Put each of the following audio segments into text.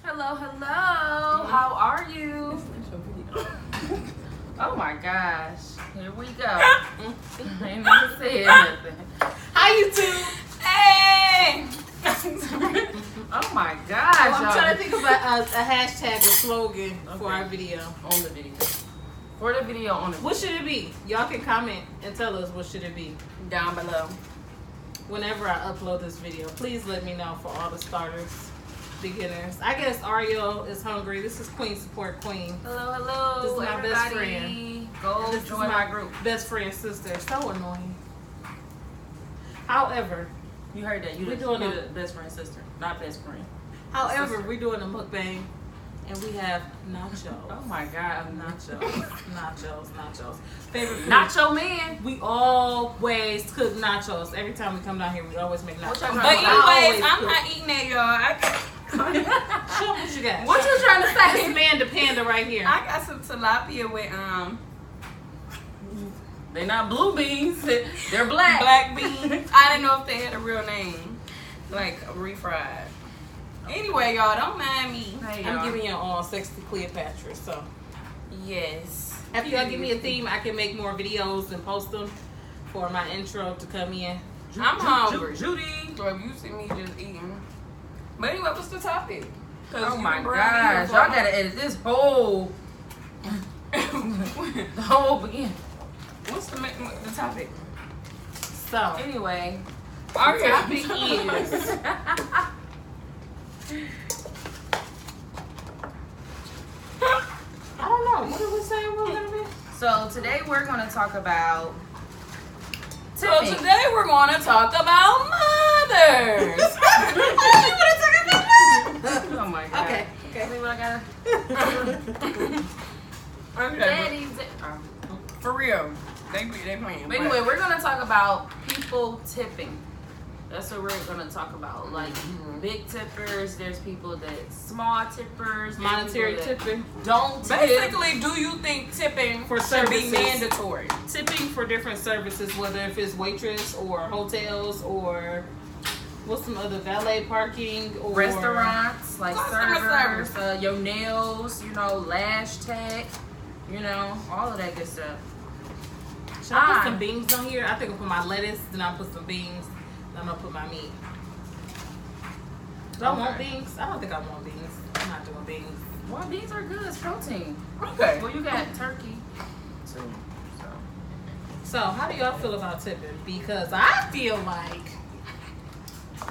Hello, hello. How are you? Oh my gosh. Here we go. I ain't even said nothing. Hi, YouTube. Hey. Oh my gosh. I'm trying to think of a hashtag or slogan for our video. On the video. For the video on the video. What should it be? Y'all can comment and tell us what should it be Down below. whenever I upload this video. Please let me know for all the starters, beginners. I guess Ariel is hungry. This is Queen Support Queen. Hello, hello. This is my everybody. best friend. Go This is join my group. Best friend sister. So annoying. However, You heard that. We're You're doing the best friend sister, not best friend. we're doing a mukbang, and we have nachos. Oh my god, nachos. Nachos. Favorite food. Nacho man. We always cook nachos. Every time we come down here, we always make nachos. What y'all But trying to anyways, always I'm cook. not eating that, y'all. Show what you got. What you trying to This say? man, the panda, right here. I got some tilapia with They're not blue beans. They're black. black beans. I didn't know if they had a real name, like refried. Anyway, y'all, don't mind me. Hey, I'm y'all. giving you all sexy Cleopatra. So, Yes. after y'all give me a theme, I can make more videos and post them for my intro to come in. I'm hungry. Judy. So if you see me just eating. But anyway, what's the topic? Oh my gosh. Y'all gotta edit this whole the whole beginning. What's the topic? So, Anyway. the topic is I don't know. What did we say we were gonna be? So today we're gonna talk about So tipping. today we're going to talk about mothers. Oh my god. Okay. See what I got? Okay. Daddy's. For real. They playing. But anyway, we're gonna talk about people tipping. That's what we're gonna talk about. Like big tippers. There's people that small tippers. there's Monetary people that tipping. Don't tip. Basically, do you think tipping For should be services. mandatory? Tipping for different services, whether if it's waitress or hotels or what's some other valet parking or Restaurants like Customer servers, your nails, lash tech, all of that good stuff. Should I put some beans on here? I think I'll put my lettuce, then I'll put some beans, then I'm gonna put my meat. Do I want Okay. beans? I don't think I want beans. I'm not doing beans. Well, these are good. It's protein. Okay. Well, you got turkey too. So how do y'all feel about tipping? Because I feel like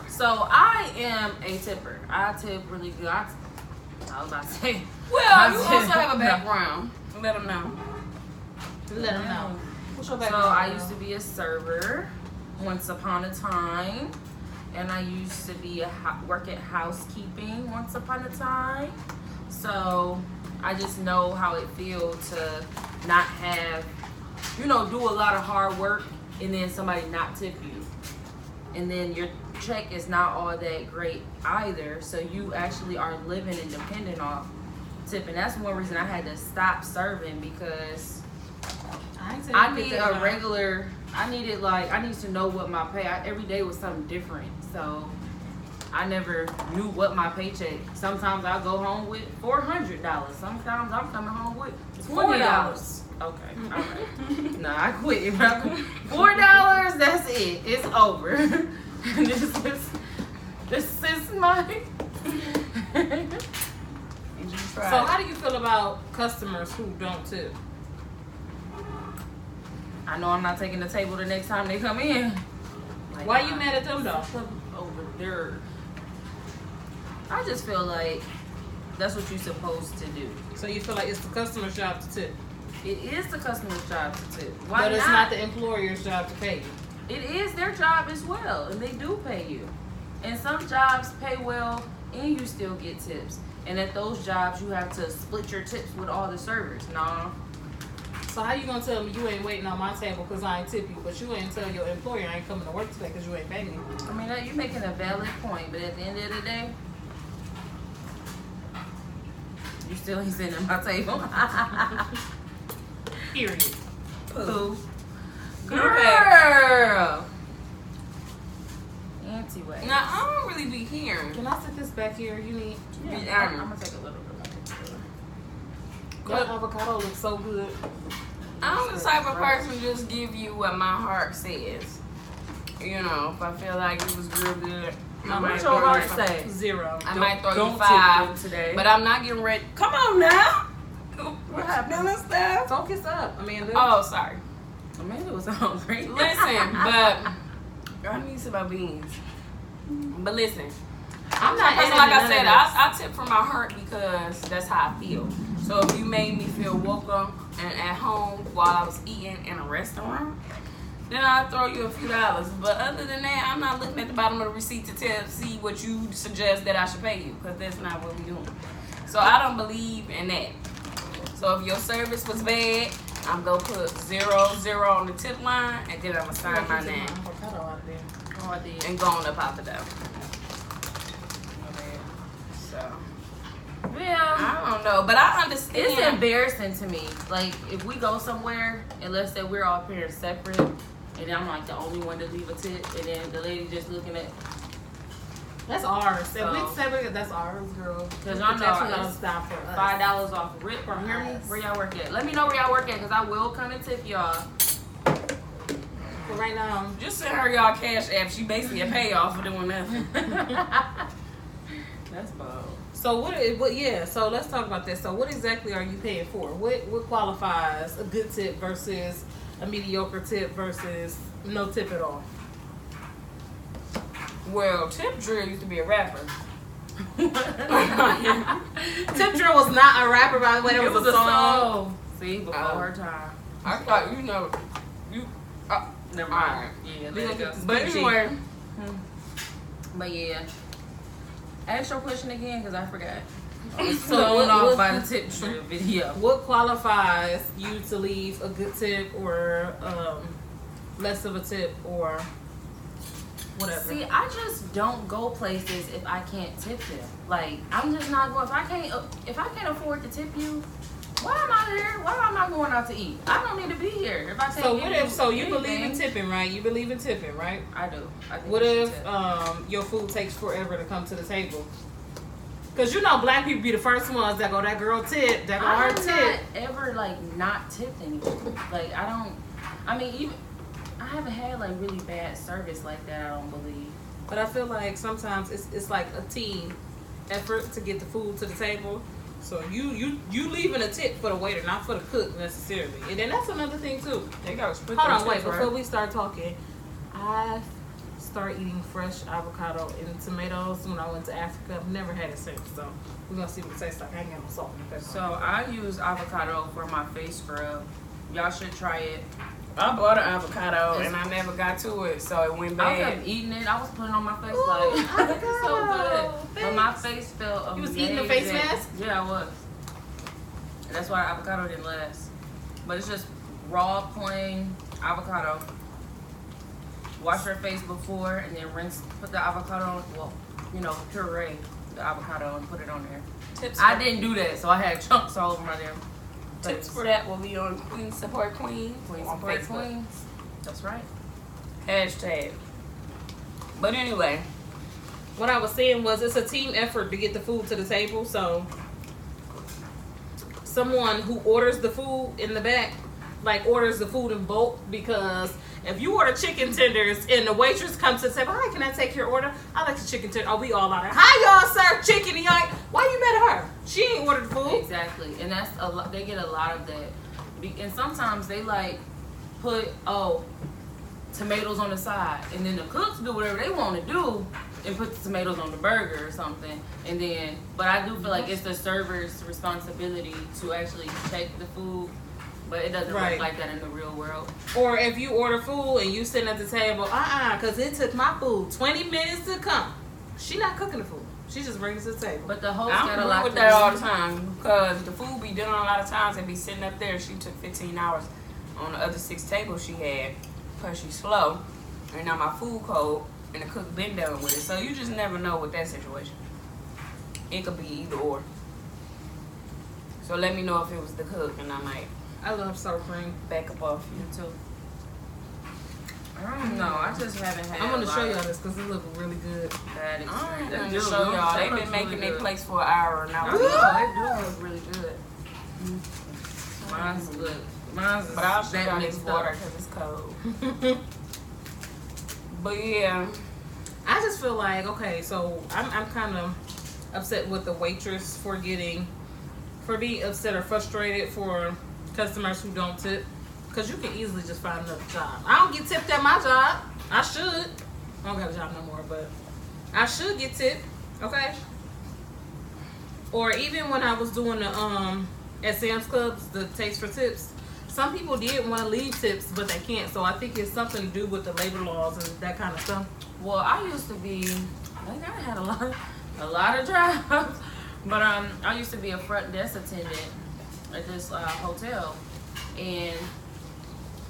So I am a tipper. I tip really good. I was about to say. Well, you also have a background. Let them know. let them know. What's your So background? I used to be a server once upon a time, and I used to be work at housekeeping once upon a time. So I just know how it feels to not have, do a lot of hard work and then somebody not tip you, and then your check is not all that great either. So you actually are living and dependent on tipping. That's one reason I had to stop serving, because I need a regular. I need to know what my pay. Every day was something different, so I never knew what my paycheck. Sometimes I go home with $400. Sometimes I'm coming home with $20. Okay, all right. Nah, I quit. $4. That's it. It's over. This is my. So how do you feel about customers who don't tip? I know I'm not taking the table the next time they come in. Like, Why you mad at them though? Over there. I just feel like that's what you're supposed to do. So you feel like it's the customer's job to tip, It is the customer's job to tip. Why but it's not the employer's job to pay you. It is their job as well, and they do pay you. And some jobs pay well, and you still get tips. And at those jobs, you have to split your tips with all the servers. Nah. So how you gonna tell me you ain't waiting on my table because I ain't tip you, but you ain't tell your employer I ain't coming to work today because you ain't paying me? I mean, you're making a valid point, but at the end of the day, you still ain't sitting at my table. Period. Pooh. Girl. Anti-way. Now, I don't really be hearing Can I sit this back here? You need. Yeah, I'm gonna take a little bit. That avocado looks so good. I'm the type of person to just give you what my heart says. You know, if I feel like it was real good, I might What's your heart throw you say? 0. I might throw you Don't 5 tip them today. But I'm not getting ready. Come on now. What happened? Stuff? Focus up, Amanda. Oh, sorry. Amanda was hungry. Listen, but I need some of my beans. But listen, I'm not because editing like I none said, of this. I tip from my heart because that's how I feel. So if you made me feel welcome and at home while I was eating in a restaurant, then I'll throw you a few dollars. But other than that, I'm not looking at the bottom of the receipt to see what you suggest that I should pay you, because that's not what we're doing. So I don't believe in that. So if your service was bad, I'm going to put 0 on the tip line, and then I'm going to sign my name. Avocado out of there. Oh, I did. And going up out the door. So, Yeah. I don't know, but I understand. It's embarrassing to me. Like, if we go somewhere, and let's say we're all parents separate, and then I'm like the only one to leave a tip, and then the lady just looking at. That's ours. So- If we say that's ours, girl. Because I know That's it's stop for us. $5 off of rip. Hear me? Where y'all work at? Let me know where y'all work at, because I will come and tip y'all. But right now, Just send her y'all cash app. She basically a payoff for doing nothing. That's bold. so what? Yeah. So let's talk about this. So what exactly are you paying for? What qualifies a good tip versus a mediocre tip versus no tip at all? Well, Tip Drill used to be a rapper. Tip Drill was not a rapper, by the way. It was a song. See, before her time. I thought, you know, Never all mind. right. Yeah, We let gonna it get go. this But PG. anyway, But yeah. Ask your question again, because I forgot. So Thrown off what- by the tip drill video. What qualifies you to leave a good tip or less of a tip or whatever? See, I just don't go places if I can't tip them. Like, I'm just not going. If I can't afford to tip you, why am I here? Why am I going out to eat? I don't need to be here. If I can't So give what if? So you anything, believe in tipping, right? You believe in tipping, right? I do. I think What you should if tip. your food takes forever to come to the table? Because you know black people be the first ones that go, that girl tip, that go I her have tip. not ever like not tipped anyone. Like I don't. I mean, even I haven't had like really bad service like that. I don't believe. But I feel like sometimes it's like a team effort to get the food to the table. So you leaving a tip for the waiter, not for the cook necessarily. And then that's another thing too. they gotta split Hold them on, wait, tips, before right? we start talking, I started eating fresh avocado and tomatoes when I went to Africa. I've never had it since, so we're gonna see what it tastes like. I ain't got no salt in it. So I use avocado for my face scrub. Y'all should try it. I bought an avocado and I never got to it, so it went I bad. kept eating it. I was putting it on my face like it's so good. But my face felt amazing. You was eating the face mask? Yeah, I was. And that's why avocado didn't last. But it's just raw, plain avocado. Wash your face before and then rinse. Put the avocado on. Well, you know, puree the avocado and put it on there. Tips I for- didn't do that, so I had chunks all over my damn Tips face. for that will be on Queen Support Queen Queens on support Facebook. queens. That's right. Hashtag. But anyway, What I was saying was it's a team effort to get the food to the table. So someone who orders the food in the back, like orders the food in bulk, because if you order chicken tenders and the waitress comes to the table, hi, can I take your order? I like the chicken tender. Oh, we all out there. Hi, y'all serve chicken. And y'all, why you mad at her? She ain't ordered the food. Exactly, and that's a lot. They get a lot of that, and sometimes they like put tomatoes on the side, and then the cooks do whatever they want to do and put the tomatoes on the burger or something, and then. But I do feel like it's the server's responsibility to actually check the food, but it doesn't Right. work like that in the real world. Or if you order food and you sitting at the table, because it took my food 20 minutes to come. She not cooking the food. She just brings it to the table. But the host I got a don't lot agree with to that do. all the time, because the food be done a lot of times and be sitting up there. She took 15 hours on the other 6 tables she had because she's slow, and now my food cold and the cook been done with it. So you just never know with that situation. It could be either or. So let me know if it was the cook, and I might I love sour cream. back up off you. Me too. I I don't know. I just haven't had. I'm gonna show y'all this because it looks really good. That I experience. ain't gonna show y'all. They've been making their place for an hour now. They do look really good. Mine's good. Mine's But I'll show that y'all mixed this water up. because it's cold. But yeah, I just feel like, okay, so I'm kind of upset with the waitress for being upset or frustrated for customers who don't tip. Because you can easily just find another job. I don't get tipped at my job. I should. I don't got a job no more, but I should get tipped, okay? Or even when I was doing the at Sam's Clubs, the Taste for Tips, some people did want to leave tips, but they can't. So I think it's something to do with the labor laws and that kind of stuff. Well, I used to be, like, I had a lot of jobs, but I used to be a front desk attendant at this hotel, and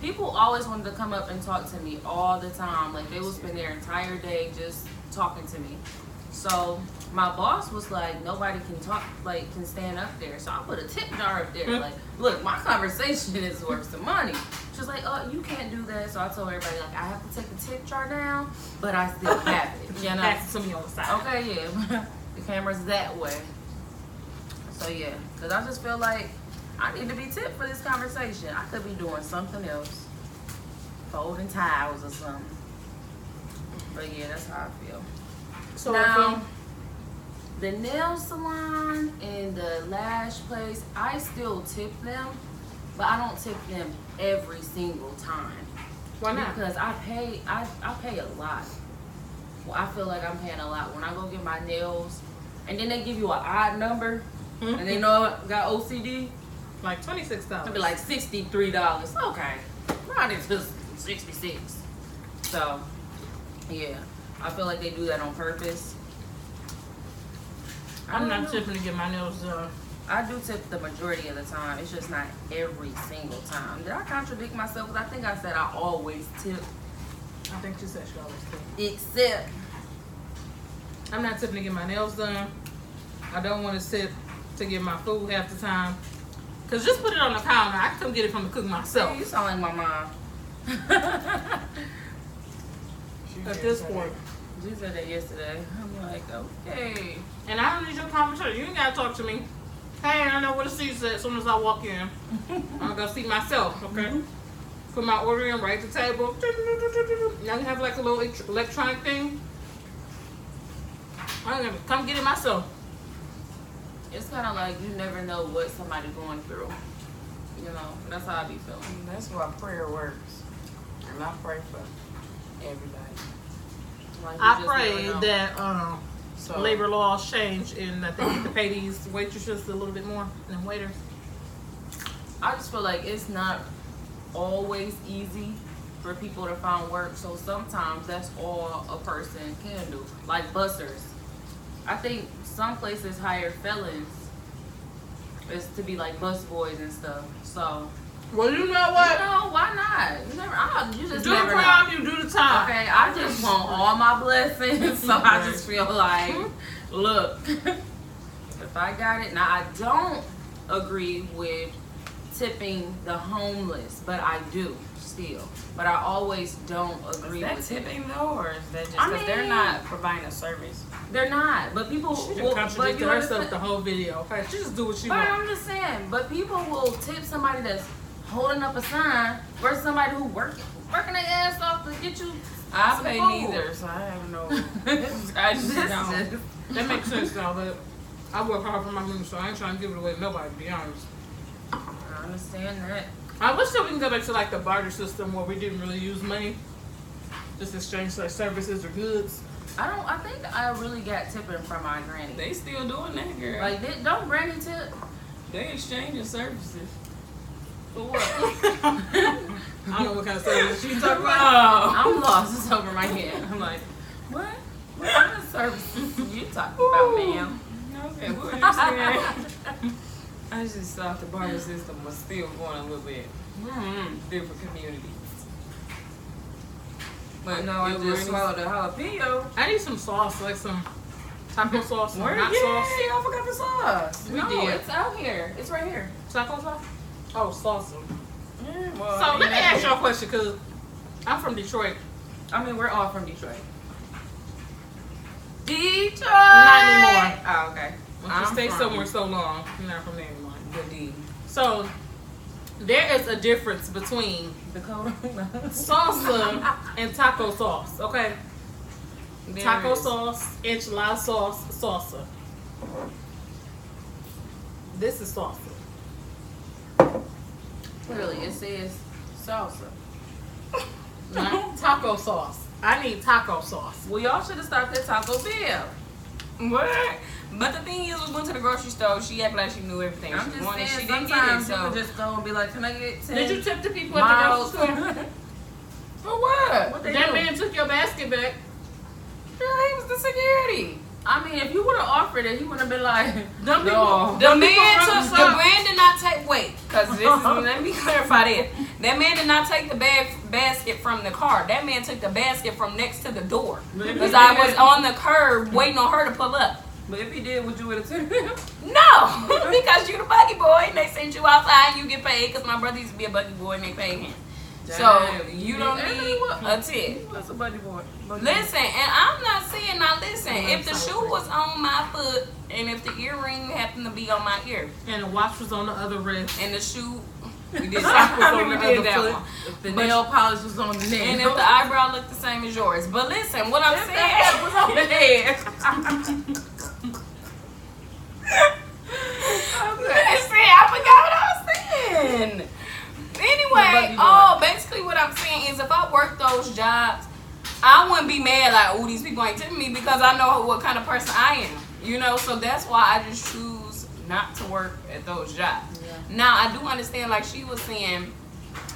people always wanted to come up and talk to me all the time. Like, they would spend their entire day just talking to me. So my boss was like, nobody can talk, like, can stand up there. So I put a tip jar up there. Like, look, my conversation is worth some money. She was like, oh, you can't do that. So I told everybody, like, I have to take the tip jar down, but I still have it. You know? Pass it to me on the side. Okay, yeah. The camera's that way. So yeah, because I just feel like I need to be tipped for this conversation. I could be doing something else. Folding towels or something. But yeah, that's how I feel. So Now, the nail salon and the lash place, I still tip them, but I don't tip them every single time. why not? Because I pay a lot. Well, I feel like I'm paying a lot when I go get my nails, and then they give you an odd number, and they know I got OCD. Like $26. It'll be like $63. Okay, round it to 66. So, yeah, I feel like they do that on purpose. I'm not know. tipping to get my nails done. I do tip the majority of the time. It's just not every single time. Did I contradict myself? Because I think I said I always tip, I think you said she always tip. except I'm not tipping to get my nails done. I don't want to tip to get my food half the time. Cause just put it on the counter. I can come get it from the cook myself. you sound like my mom. At this point. She said that yesterday. I'm like, okay. And I don't need your conversation. You ain't gotta talk to me. Hey, I know where the seat's at as soon as I walk in. I'm gonna seat myself, okay? Put my order in right at the table. Now you have like a little electronic thing. I'm gonna come get it myself. It's kind of like you never know what somebody's going through. You know, that's how I be feeling. that's why prayer works. And I pray for everybody. Like, you I just pray never know. that So labor laws change and that they need to pay these waitresses a little bit more than waiters. I just feel like it's not always easy for people to find work. So sometimes that's all a person can do. Like bussers. I think some places hire felons is to be like bus boys and stuff. So Well, you know you what? know, why not? You never. You just Do the never know. crime, you do the time. Okay, I just want all my blessings, so I just feel like, look, if I got it. Now, I don't agree with tipping the homeless, but I do still. But I always don't agree is that with tipping though, or is that just I because they're mean- not providing a service? They're not, but people She will. just But contradicted you herself understand? the whole video. Okay, she just do what she But wants. I'm just saying, but people will tip somebody that's holding up a sign versus somebody who working their ass off to get you. I some pay food. neither, so I have no. I just This don't. is- That makes sense though, but I work hard for my money, so I ain't trying to give it away to nobody, to be honest. I understand that. I wish that we can go back to like the barter system where we didn't really use money. Just exchange like services or goods. I think I really got tipping from my granny. They still doing that, girl. Like, don't granny tip? They exchanging services. For what? I don't know what kind of services she talking about. I'm lost. It's over my head. I'm like, what? What kind of services you talking about, ma'am? Okay, what were you saying? I just thought the barter system was still going a little bit different communities. But No, I it just really- swallowed a jalapeno. I need some sauce, like some taco sauce, Where? hot Yeah, sauce. I forgot the sauce. We no, did. it's out here. It's right here. Taco sauce? Oh, salsa. Yeah, well, So let me ask y'all a question, cause I'm from Detroit. I mean, we're all from Detroit. Detroit. Not anymore. Oh, okay. Once you stay somewhere so long, you're not from there anymore. Good deed. So there is a difference between Dakota. salsa and taco sauce. Okay. There Taco is. sauce, enchilada sauce, salsa. This is salsa. Clearly, it says salsa. Not taco sauce. I need taco sauce. Well, y'all should have stopped at Taco Bell. What? But the thing is, we went to the grocery store. She acted like she knew everything I'm she just wanted. saying, She didn't get it, sometimes you so. can just go and be like, can I get 10 Did you tip the people at the miles? grocery store? For what? What they That do? man took your basket back. Girl, he was the security. I mean, if you would have offered it, he would have been like, Them no. The man from took, the the shop. man did not take, wait, because this is, let me clarify this. That man did not take the basket from the car. That man took the basket from next to the door. Because I was on the curb waiting on her to pull up. But if he did, would you would have took him? No, because you the buggy boy and they sent you outside and you get paid because my brother used to be a buggy boy and they paid him. So Damn, you don't and need he was- a tip. What's a buddy boy? Listen, and I'm not saying, now listen, if the shoe was on my foot and if the earring happened to be on my ear And the watch was on the other wrist. and the shoe, we did, Sock was I mean, on we the did other that foot. one. If the nail polish was on the nail. And if the eyebrow looked the same as yours. But listen, what I'm If the saying hat was on the head. Listen, I forgot what I was saying. Anyway, basically what I'm saying is if I work those jobs, I wouldn't be mad like, oh, these people ain't tipping me because I know what kind of person I am. You know, so that's why I just choose not to work at those jobs. Yeah. Now, I do understand, like she was saying,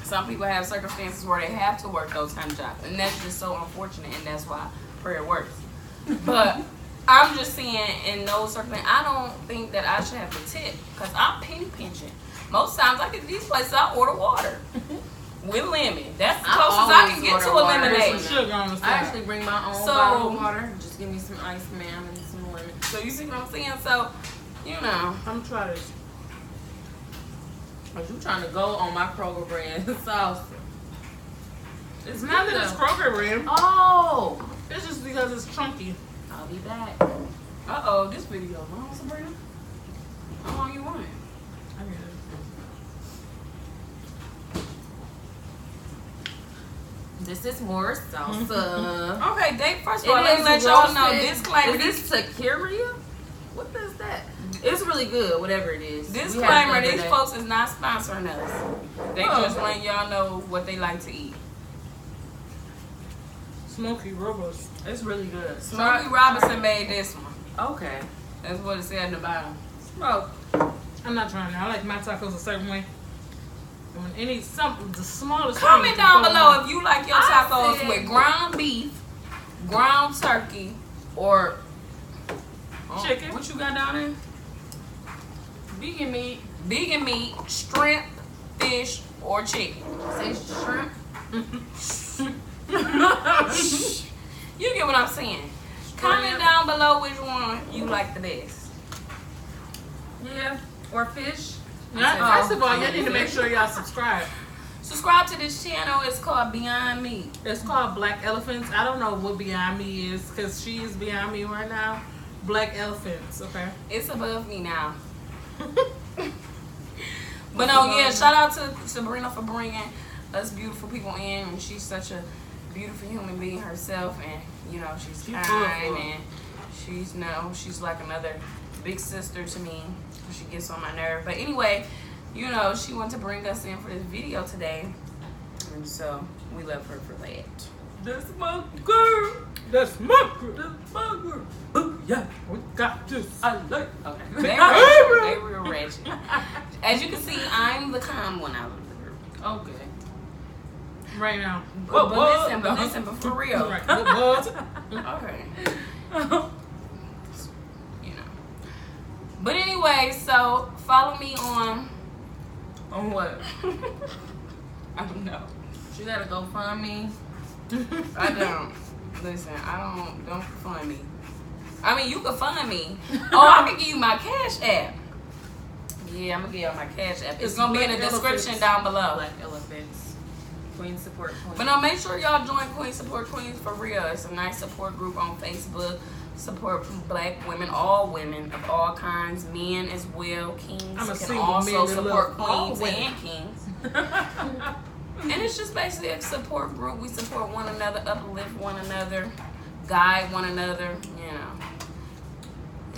some people have circumstances where they have to work those kind of jobs. And that's just so unfortunate, and that's why prayer works. But I'm just saying, in those circumstances, I don't think that I should have to tip because I'm penny pinching. Most times, I get these places, I order water with lemon. That's the I closest I can always get to a order water. lemonade. With some sugar on the I side. actually bring my own So- bottle of water. Just give me some ice, ma'am, and some lemon. So you see what I'm saying? So, you know, I'm trying this. Cause you trying to go on my Kroger brand salsa. It's not that it's Kroger brand. Oh, It's just because it's chunky. I'll be back. uh-oh, this video long, Sabrina. How long you want it? I get it. This is more salsa. Okay, Dave, first of It all, let me is let y'all know, roasted. disclaimer, Is this taqueria? What is that? It's really good, whatever it is. We had it the disclaimer, other these day. folks is not sponsoring us. They Oh. just letting y'all know what they like to eat. Smoky robust. It's really good. Smokey Robinson made this one. Okay. That's what it said at the bottom. Smoke. I'm not trying to. I like my tacos a certain way. And when any something, the smallest Comment thing down goes below on. if you like your I tacos said- with ground beef, ground turkey, or Chicken. What you got down there? Vegan meat. Vegan meat, shrimp, fish, or chicken. Say shrimp. You get what I'm saying. Comment down below which one you like the best. Yeah. Or fish. Now, first of all, you need to make sure y'all subscribe. Subscribe to this channel. It's called Beyond Meat. It's called Black Elephants. I don't know what Beyond Me is because she is Beyond Me right now. Black Elephants, okay? It's above me now. But no, yeah, shout out to Sabrina for bringing us beautiful people in. And she's such a beautiful human being herself. And, you know, she's kind. And she's like another big sister to me. She gets on my nerve. But anyway, you know, she wanted to bring us in for this video today. And so we love her for that. The smoker. The smoker. The smoker. Ooh, yeah. We got this. I like. Okay. They real ratchet. As you can see, I'm the calm one out of the group. Okay. Right now. But listen, but for real. Right. What? Okay. You know. But anyway, so follow me on. On what? I don't know. You gotta go find me. I don't. Listen, don't fund me. I mean, you can fund me. Oh, I can give you my Cash App. Yeah, I'm gonna give you my Cash App. It's gonna be in the Black description Elephants. down below. Black elephants. Queen support Queen. But no, make sure y'all join Queen Support Queens for real. It's a nice support group on Facebook. Support black women, all women of all kinds, men as well. Kings I'm a can single also man that support love all queens women. and kings. And it's just basically a support group. We support one another, uplift one another, guide one another, you know.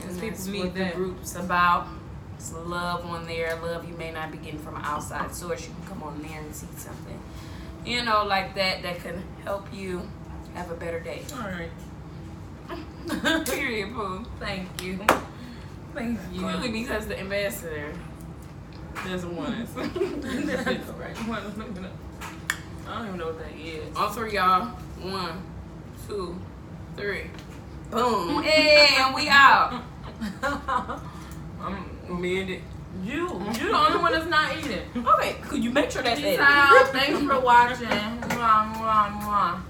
And People that's need what the that. group's about. It's love on there. Love you may not be getting from an outside source. You can come on there and see something, you know, like that can help you have a better day. All right. Period, Pooh. Thank you. Thank you. Clearly because the ambassador doesn't want us. Right. I don't even know what that is. All three, y'all. 1, 2, 3. Boom. And we out. I'm Amended. you the only one that's not eating. Okay, could you make sure that's Peace it? out. Thanks for watching. Mwah, mwah, mwah.